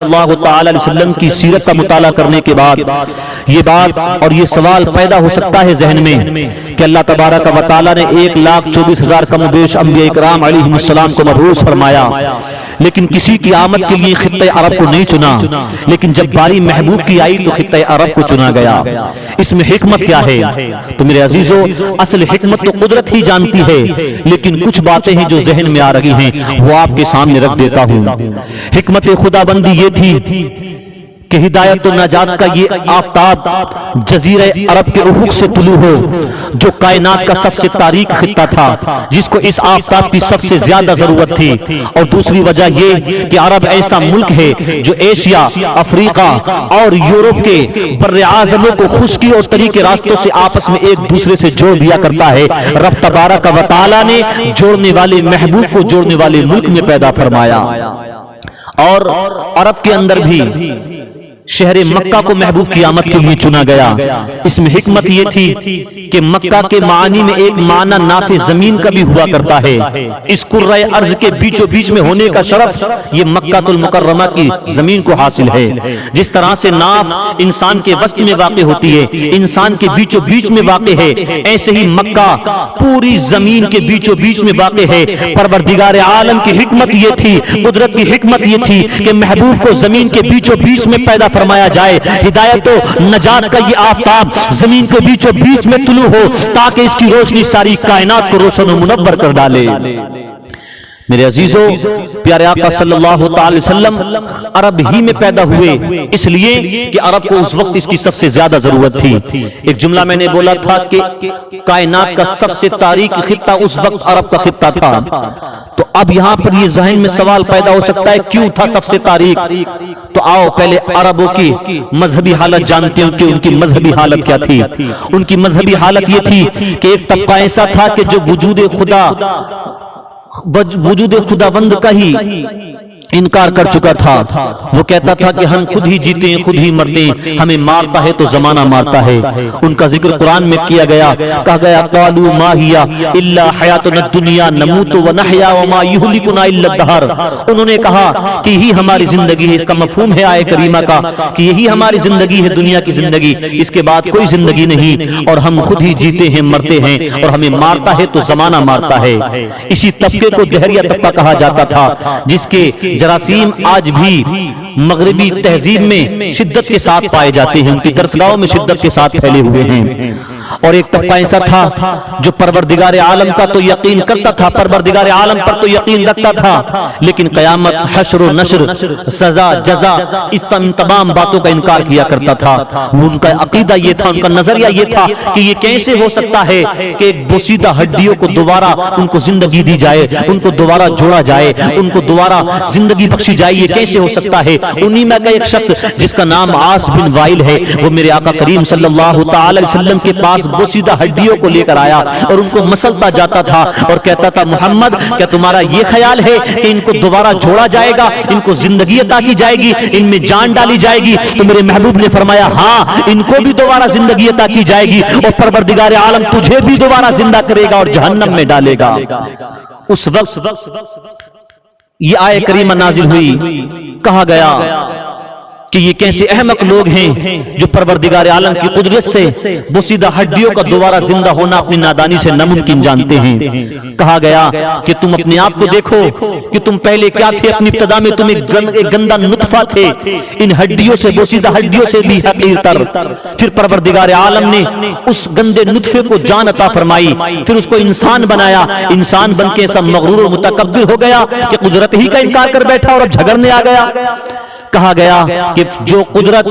اللہ تعالی علیہ وسلم کی سیرت کا مطالعہ کرنے کے بعد یہ بات اور یہ سوال پیدا ہو سکتا ہے ذہن میں کہ اللہ تبارک و تعالی نے 1,24,000 کم و بیش انبیاء اکرام علیہ السلام کو مبعوث فرمایا، لیکن کسی کی آمد کے لیے خطہ عرب کو نہیں چنا، لیکن جب باری محبوب کی آئی تو خطہ عرب کو چنا گیا۔ اس میں حکمت کیا ہے؟ تو میرے عزیزو، اصل حکمت تو قدرت ہی جانتی ہے، لیکن کچھ باتیں ہیں جو ذہن میں آ رہی ہیں وہ آپ کے سامنے رکھ دیتا ہوں۔ حکمت خدا بندی یہ تھی کہ ہدایت و نجات کا یہ آفتاب جزیرہ عرب کے افق سے طلوع ہو، جو کائنات کا سب سے تاریک خطہ تھا، جس کو اس آفتاب کی سب سے زیادہ ضرورت تھی۔ اور دوسری وجہ یہ کہ عرب ایسا ملک ہے جو ایشیا، افریقہ اور یورپ کے بر اعظموں کو خشکی اور طریق راستوں سے آپس میں ایک دوسرے سے جوڑ دیا کرتا ہے۔ رب تبارک و تعالی نے جوڑنے والے محبوب کو جوڑنے والے ملک میں پیدا فرمایا۔ اور عرب کے اندر بھی شہر مکہ کو محبوب کی آمد کے لیے چنا گیا۔ اس میں حکمت یہ تھی کہ مکہ کے معانی میں ایک معنی ناف زمین کا بھی ہوا کرتا ہے۔ اس کرۂ ارض کے بیچو بیچ میں ہونے کا شرف یہ مکہ المکرمہ کی زمین کو حاصل ہے۔ جس طرح سے ناف انسان کے وسط میں واقع ہوتی ہے، انسان کے بیچو بیچ میں واقع ہے، ایسے ہی مکہ پوری زمین کے بیچو بیچ میں واقع ہے۔ پروردگار عالم کی حکمت یہ تھی، قدرت کی حکمت یہ تھی کہ محبوب کو زمین کے بیچو بیچ میں پیدا فرمایا جائے۔ ہدایت و نجات کا یہ آفتاب زمین کے بیچوں بیچ میں طلوع ہو تاکہ اس کی روشنی ساری کائنات کو روشن و منور کر ڈالے۔ میرے عزیزو، پیارے آقا صلی اللہ تعالی وسلم عرب ہی میں پیدا ہوئے، اس لیے کہ عرب کو اس وقت اس کی سب سے زیادہ ضرورت تھی۔ ایک جملہ میں نے بولا تھا کہ کائنات کا سب سے تاریک خطہ اس وقت عرب کا خطہ تھا۔ تو اب یہاں پر یہ ذہن میں سوال پیدا ہو سکتا ہے کیوں تھا سب سے تاریک؟ تو آؤ پہلے عربوں کی مذہبی حالت جانتے ہیں کہ ان کی مذہبی حالت کیا تھی۔ ان کی مذہبی حالت یہ تھی کہ ایک طبقہ ایسا تھا کہ جو وجود خداوند کا ہی انکار کر چکا تھا۔ وہ کہتا تھا کہ ہم خود ہی جیتے ہیں، خود ہی مرتے ہیں، ہمیں مارتا ہے تو زمانہ مارتا ہے۔ ان کا ذکر قرآن میں کیا گیا، کہا گیا قالوا ما ہی الا حیاتنا الدنیا نموت ونحیا وما یہلکنا الا الدہر۔ انہوں نے کہا کہ یہی ہماری زندگی ہے۔ اس کا مفہوم ہے آیت کریمہ کا کہ یہی ہماری زندگی ہے، دنیا کی زندگی، اس کے بعد کوئی زندگی نہیں، اور ہم خود ہی جیتے ہیں، مرتے ہیں، اور ہمیں مارتا ہے تو زمانہ مارتا ہے۔ اسی طبقے کو دہریہ طبقہ کہا جاتا تھا، جس کے جراثیم آج بھی مغربی تہذیب میں شدت کے ساتھ پائے جاتے ہیں، ان کی درسگاہوں میں شدت کے ساتھ پھیلے ہوئے ہیں۔ اور ایک طبقہ ایسا تھا جو پروردگار عالم کا تو یقین کرتا تھا، پروردگار عالم پر تو یقین رکھتا تھا، لیکن قیامت، حشر و نشر، سزا، جزا، اس تمام باتوں کا انکار کیا کرتا تھا۔ ان کا عقیدہ یہ تھا، ان کا نظریہ یہ تھا کہ یہ کیسے ہو سکتا ہے کہ ایک بوسیدہ ہڈیوں کو دوبارہ ان کو زندگی دی جائے، ان کو دوبارہ جوڑا جائے، ان کو دوبارہ زندگی بخشی جائے، یہ کیسے ہو سکتا ہے؟ انہی میں کا ایک شخص جس کا نام عاص بن وائل ہے، وہ میرے آقا کریم صلی اللہ تعالی علیہ وسلم کے پاس بوسیدہ ہڈیوں کو لے کر آیا اور ان کو مسلتا جاتا تھا اور کہتا تھا محمد کیا تمہارا یہ خیال ہے کہ ان کو دوبارہ جوڑا جائے گا، ان کو زندگی عطا کی جائے گی، ان میں جان ڈالی جائے گی؟ تو میرے محبوب نے فرمایا ہاں، ان کو بھی دوبارہ زندگی عطا کی جائے گی، اور پروردگار عالم تجھے بھی دوبارہ زندہ کرے گا اور جہنم میں ڈالے گا۔ اس وقت یہ آیت کریمہ نازل ہوئی، کہا گیا کہ یہ کیسے احمق لوگ ہیں جو پروردگار عالم کی قدرت سے بوسیدہ ہڈیوں کا دوبارہ زندہ ہونا اپنی نادانی سے ناممکن جانتے ہیں۔ کہا گیا کہ تم اپنے آپ کو دیکھو کہ تم پہلے کیا تھے، اپنی ابتدا میں تم ایک گندا نطفہ تھے، ان ہڈیوں سے، بوسیدہ ہڈیوں سے بھی حقیر تر۔ پھر پروردگار عالم نے اس گندے نطفے کو جان عطا فرمائی، پھر اس کو انسان بنایا، انسان بن کے سب مغرور و متکبر ہو گیا کہ قدرت ہی کا انکار کر بیٹھا اور اب جھگڑنے آ گیا۔ کہا گیا کہ جو قدرت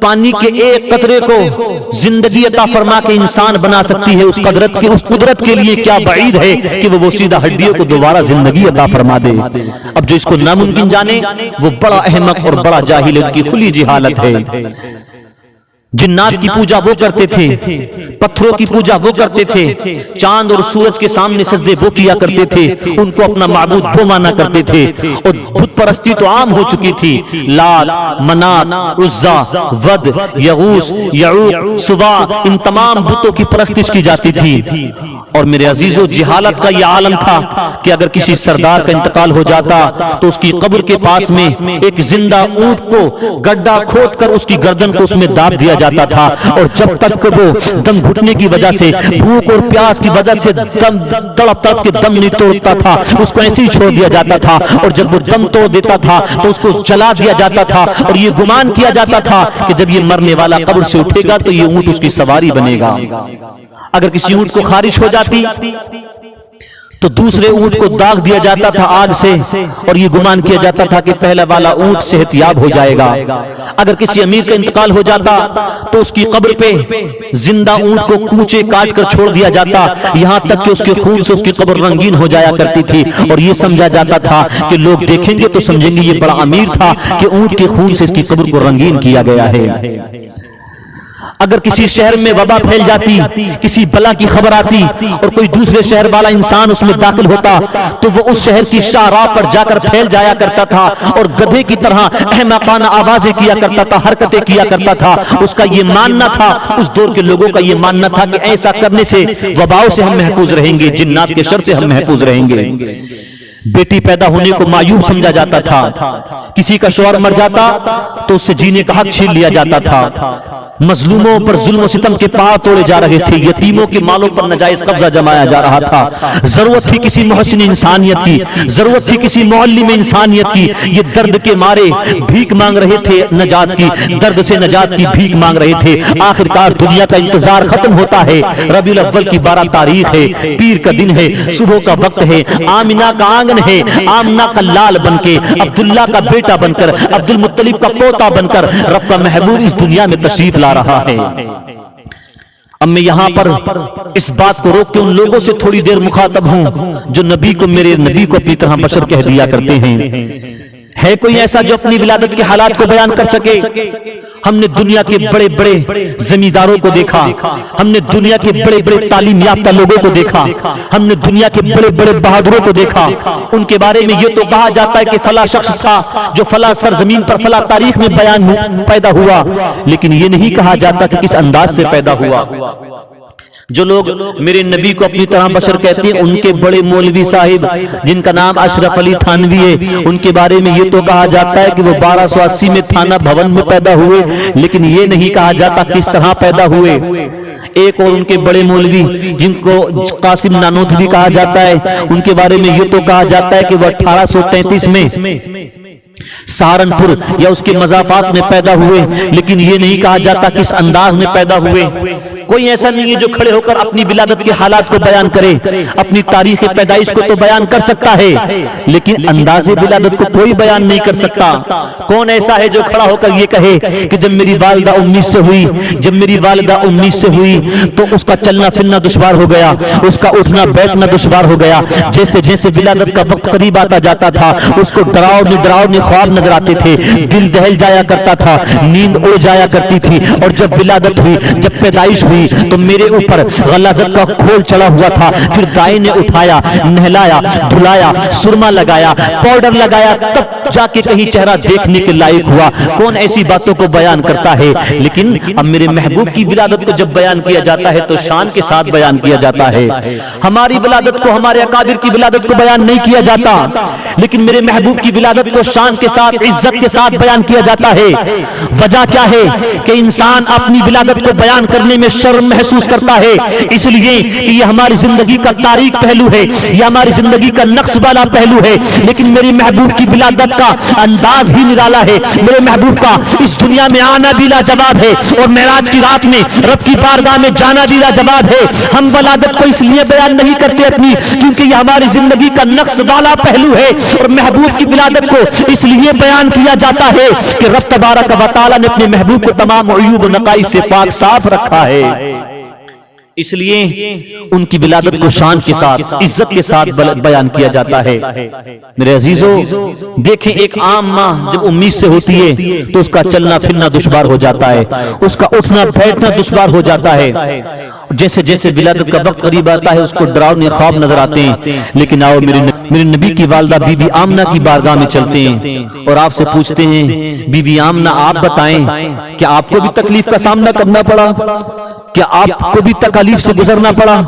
پانی کے ایک قطرے کو زندگی عطا فرما کے انسان بنا سکتی ہے، اس قدرت کے لیے کیا بعید ہے کہ وہ بوسیدہ ہڈیوں کو دوبارہ زندگی عطا فرما دے۔ اب جو اس کو ناممکن جانے وہ بڑا احمق اور بڑا جاہل ہے، ان کی کھلی جہالت ہے۔ جنات کی پوجا وہ کرتے تھے، پتھروں کی پوجا وہ کرتے تھے، چاند اور سورج کے سامنے سجدے وہ کیا کرتے تھے، ان کو اپنا معبود وہ مانا کرتے تھے، اور بت پرستی تو عام ہو چکی تھی۔ لات، منات، عزا، ود، یغوث، یعوق، سواع، ان تمام بتوں کی پرستش کی جاتی تھی۔ اور میرے عزیزو جہالت کا یہ عالم تھا کہ اگر کسی سردار کا انتقال ہو جاتا تو اس کی قبر کے پاس میں ایک زندہ اونٹ کو گڈھا کھود کر اس کی گردن کو اس میں داب دیا جاتا تھا، اور جب تک وہ دم گھٹنے کی وجہ سے، بھوک اور پیاس کی وجہ سے تڑپ تڑپ کے دم نہیں توڑتا تھا، اس کو ایسے ہی چھوڑ دیا جاتا تھا، اور جب وہ دم توڑ دیتا تھا تو اس کو جلا دیا جاتا تھا، اور یہ گمان کیا جاتا تھا کہ جب یہ مرنے والا قبر سے اٹھے گا تو یہ اونٹ اس کی سواری بنے گا۔ اگر کسی اونٹ کو خارش ہو جاتی تو دوسرے اونٹ کو داغ دیا جاتا تھا آگ سے، اور یہ گمان کیا جاتا تھا کہ پہلا والا اونٹ صحت یاب ہو جائے گا۔ اگر کسی امیر کا انتقال ہو جاتا تو اس کی قبر پہ زندہ اونٹ کو کوچے کاٹ کر چھوڑ دیا جاتا، یہاں تک کہ اس کے خون سے اس کی قبر رنگین ہو جایا کرتی تھی، اور یہ سمجھا جاتا تھا کہ لوگ دیکھیں گے تو سمجھیں گے یہ بڑا امیر تھا کہ اونٹ کے خون سے اس کی قبر کو رنگین کیا گیا ہے۔ اگر کسی شہر میں وبا پھیل جاتی، کسی بلا کی خبر آتی اور کوئی دوسرے شہر والا انسان اس میں داخل ہوتا تو وہ اس شہر کی شاہراہ پر جا کر پھیل جایا کرتا تھا اور گدھے کی طرح احمقانہ آوازیں کیا کرتا تھا، حرکتیں کیا کرتا تھا۔ اس کا یہ ماننا تھا، اس دور کے لوگوں کا یہ ماننا تھا کہ ایسا کرنے سے وباؤں سے ہم محفوظ رہیں گے، جنات کے شر سے ہم محفوظ رہیں گے۔ بیٹی پیدا ہونے کو معیوب سمجھا جاتا تھا، کسی کا شوہر مر جاتا تو اس سے جینے کا حق چھین لیا جاتا تھا، مظلوموں پر ظلم و ستم کے پاؤں توڑے جا رہے تھے، یتیموں کے مالوں پر ناجائز قبضہ جمایا جا رہا تھا۔ ضرورت تھی کسی محسن انسانیت کی، ضرورت تھی کسی معلم انسانیت کی۔ یہ درد کے مارے بھیک مانگ رہے تھے نجات کی، درد سے نجات کی بھیک مانگ رہے تھے۔ آخرکار دنیا کا انتظار ختم ہوتا ہے، ربیع الاول کی 12 تاریخ ہے، پیر کا دن ہے، صبح کا وقت ہے، آمنہ کا آنگن ہے، آمنہ کا لال بن کے، عبداللہ کا بیٹا بن کر، عبد المطلب کا پوتا بن کر رب کا محبوب اس دنیا میں تشریف لا رہا ہے۔ اب میں یہاں پر اس بات کو روک کے ان لوگوں سے تھوڑی دیر مخاطب ہوں جو نبی کو، میرے نبی کو اپنی طرح بشر کہہ دیا کرتے ہیں۔ ہے کوئی ایسا جو اپنی ولادت کے حالات کو بیان کر سکے؟ ہم نے دنیا کے بڑے بڑے زمینداروں کو دیکھا، ہم نے دنیا کے بڑے بڑے تعلیم یافتہ لوگوں کو دیکھا، ہم نے دنیا کے بڑے بڑے بہادروں کو دیکھا۔ ان کے بارے میں یہ تو کہا جاتا ہے کہ فلاں شخص تھا جو فلاں سرزمین پر فلاں تاریخ میں پیدا ہوا، لیکن یہ نہیں کہا جاتا کہ کس انداز سے پیدا ہوا۔ جو لوگ میرے نبی کو اپنی طرح بشر کہتے ہیں، ان کے بڑے مولوی صاحب جن کا نام اشرف علی تھانوی ہے، ان کے بارے میں یہ تو کہا جاتا ہے کہ وہ 1280 میں تھانہ بھون میں پیدا ہوئے، لیکن یہ نہیں کہا جاتا کس طرح پیدا ہوئے۔ ایک اور ان کے بڑے مولوی جن کو قاسم نانوتوی کہا جاتا ہے، ان کے بارے میں یہ تو کہا جاتا ہے کہ وہ 1833 میں سہارنپور یا اس کے مضافات میں پیدا ہوئے، لیکن یہ نہیں کہا جاتا کس انداز میں پیدا ہوئے۔ کوئی ایسا نہیں ہے جو کھڑے ہو کر اپنی ولادت کے حالات کو بیان کرے، اپنی تاریخ پیدائش کو تو بیان کر سکتا ہے، لیکن انداز ولادت کو کوئی بیان نہیں کر سکتا۔ کون ایسا ہے جو کھڑا ہو کر یہ کہے کہ جب میری والدہ 19 سے ہوئی، جب میری والدہ 19 سے ہوئی تو اس کا چلنا پھرنا دشوار ہو گیا، اس کا اٹھنا بیٹھنا دشوار ہو گیا، جیسے جیسے ولادت کا وقت قریب آتا جاتا تھا اس کو ڈراؤنے خواب نظر آتے تھے، دل دہل جایا کرتا تھا، نیند اڑ جایا کرتی تھی، اور جب ولادت ہوئی، جب پیدائش ہوئی تو میرے اوپر غلاظت کا کھول چڑھا ہوا تھا، پھر دائی نے اٹھایا، نہلایا، دھلایا، سرما لگایا، پاؤڈر لگایا، تب جا کے کہیں چہرہ دیکھنے کے لائق ہوا۔ کون ایسی باتوں کو بیان کرتا ہے؟ لیکن اب میرے محبوب کی ولادت کو جب بیان کیا جاتا ہے تو شان کے ساتھ بیان کیا جاتا ہے۔ ہماری ولادت کو، ہمارے اکابر کی ولادت کو بیان نہیں کیا جاتا، لیکن میرے محبوب کی ولادت کو شان کے ساتھ، عزت کے ساتھ بیان کیا جاتا ہے۔ وجہ کیا ہے کہ انسان اپنی ولادت کو بیان کرنے میں شرم محسوس کرتا ہے، اس لیے کہ یہ ہماری زندگی کا تاریخ پہلو ہے، یہ ہماری زندگی کا نقش والا پہلو ہے۔ لیکن میری محبوب کی ولادت کا انداز ہی نرالا ہے، میرے محبوب کا اس دنیا میں آنا بھی لاجواب ہے، اور معراج کی رات میں رب کی بارگاہ میں جانا بھی لاجواب ہے۔ ہم ولادت کو اس لیے بیان نہیں کرتے اپنی، کیونکہ یہ ہماری زندگی کا نقش والا پہلو ہے، اور محبوب کی ولادت کو اس لیے بیان کیا جاتا ہے کہ رب تبارک و تعالی نے اپنے محبوب کو تمام عیوب و نقائص سے پاک صاف رکھا ہے، اس لیے ان کی ولادت کو شان کے ساتھ، عزت کے ساتھ بیان کیا جاتا ہے۔ میرے عزیزو دیکھیں، ایک عام ماں جب 19 سے ہوتی ہے تو اس کا چلنا پھرنا دشوار ہو جاتا ہے، اس کا اٹھنا بیٹھنا دشوار ہو جاتا ہے۔ جیسے جیسے ولادت کا وقت قریب آتا ہے اس کو ڈراؤنے خواب نظر آتے ہیں۔ لیکن آؤ میرے نبی کی والدہ بی بی آمنہ کی بارگاہ میں چلتے ہیں اور آپ سے پوچھتے ہیں، بی بی آمنہ آپ بتائیں کہ آپ کو بھی تکلیف کا سامنا کرنا پڑا؟ کیا آپ کو بھی تکالیف سے گزرنا پڑا؟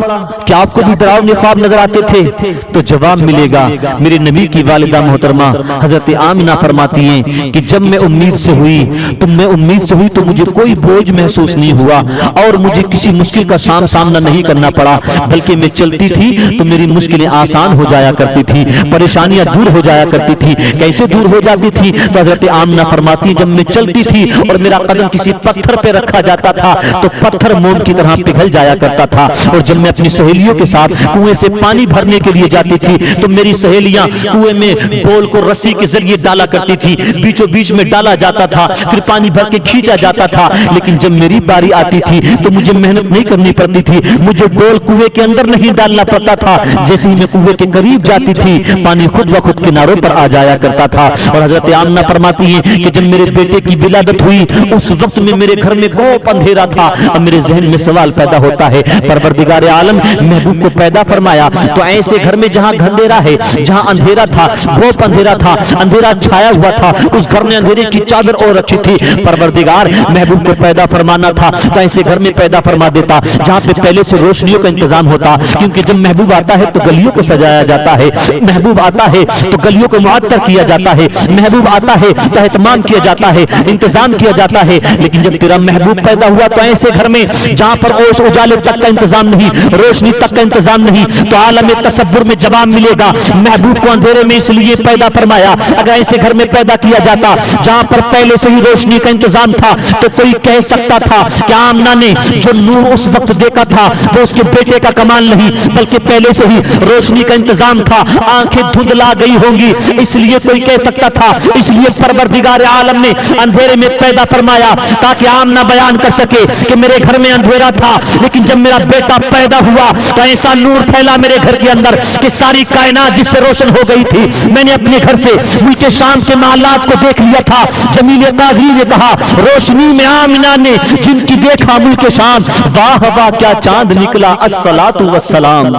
کیا آپ کو بھی ڈراؤنے خواب نظر آتے تھے؟ تو جواب ملے گا۔ میرے نبی کی والدہ محترمہ حضرت آمنہ فرماتی ہیں کہ جب میں امید سے ہوئی تو مجھے کوئی بوجھ محسوس نہیں ہوا اور مجھے کسی مشکل کا سامنا نہیں کرنا پڑا، بلکہ میں چلتی تھی تو میری مشکلیں آسان ہو جایا کرتی تھی، پریشانیاں دور ہو جایا کرتی تھی۔ کیسے دور ہو جاتی تھی؟ تو حضرت آمنہ فرماتی ہیں جب میں چلتی تھی اور میرا قدم کسی پتھر پہ رکھا جاتا تھا تو پتھر موم کی طرح پگھل جایا کرتا تھا، اور جب میں اپنی سہیلیوں کے ساتھ کنویں سے پانی بھرنے کے لیے جاتی تھی تو میری سہیلیاں کنویں میں بول کو رسی کے ذریعے ڈالا کرتی تھی، بیچوں بیچ میں ڈالا جاتا تھا، پھر پانی بھر کے کھینچا جاتا تھا، لیکن جب میری باری آتی تھی تو مجھے محنت نہیں کرنی پڑتی تھی، مجھے ڈول کنویں کے اندر نہیں ڈالنا پڑتا تھا، جیسے ہی میں کنویں کے قریب جاتی تھی پانی خود بخود کناروں پر آ جایا کرتا تھا۔ اور حضرت آمنہ فرماتی ہیں کہ جب میرے بیٹے کی ولادت ہوئی اس وقت میں میرے گھر میں بہت اندھیرا تھا، اب میرے ذہن میں سوال پیدا ہوتا ہے پروردگار عالم محبوب کو پیدا فرمایا تو ایسے گھر میں جہاں اندھیرا ہے، جہاں اندھیرا تھا، بہت اندھیرا تھا، اندھیرا چھایا ہوا تھا، اس گھر نے اندھیرے کی چادر اور رکھی تھی، پروردگار محبوب کو پیدا فرمانا تھا تو ایسے گھر میں پیدا فرما دیتا جہاں پہ پہلے سے روشنیوں کا انتظام ہوتا، کیونکہ جب محبوب آتا ہے تو گلیوں کو سجایا جاتا ہے، محبوب آتا ہے تو گلیوں کو معطر کیا جاتا ہے، محبوب آتا ہے تو اہتمام کیا جاتا ہے، انتظام کیا جاتا ہے۔ لیکن جب تیرا محبوب پیدا ہوا تو ایسے گھر میں جہاں پر اجالے تک کا انتظام نہیں، روشنی تک کا انتظام نہیں، تو عالم تصور میں جواب ملے گا محبوب کو اندھیرے میں اس لیے پیدا فرمایا۔ اگر ایسے گھر میں پیدا کیا جاتا جہاں پر پہلے سے ہی روشنی کا انتظام تھا تو کوئی کہہ سکتا تھا کہ آمنہ نے جو نور اس وقت دیکھا تھا وہ اس کے بیٹے کا کمال نہیں بلکہ پہلے سے ہی روشنی کا انتظام تھا، آنکھیں دھندلا گئی ہوں گی، اس لیے کوئی کہہ سکتا تھا، اس لیے پروردگار عالم نے اندھیرے میں پیدا فرمایا تاکہ آمنہ بیان کر سکے کہ میرے گھر میں اندھیرا تھا لیکن جب میرا بیٹا پیدا ہوا تو ایسا نور پھیلا میرے گھر کے اندر کہ ساری کائنات جس سے روشن ہو گئی تھی۔ میں نے اپنے گھر سے ملک شام کے محلات کو دیکھ لیا تھا، جمیل قاضی نے کہا روشنی میں آمنہ نے جن کی دیکھا ملک شام، واہ واہ کیا چاند نکلا، الصلاۃ والسلام۔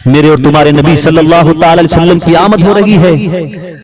میرے اور تمہارے نبی صلی اللہ تعالی علیہ وسلم کی آمد ہو رہی ہے،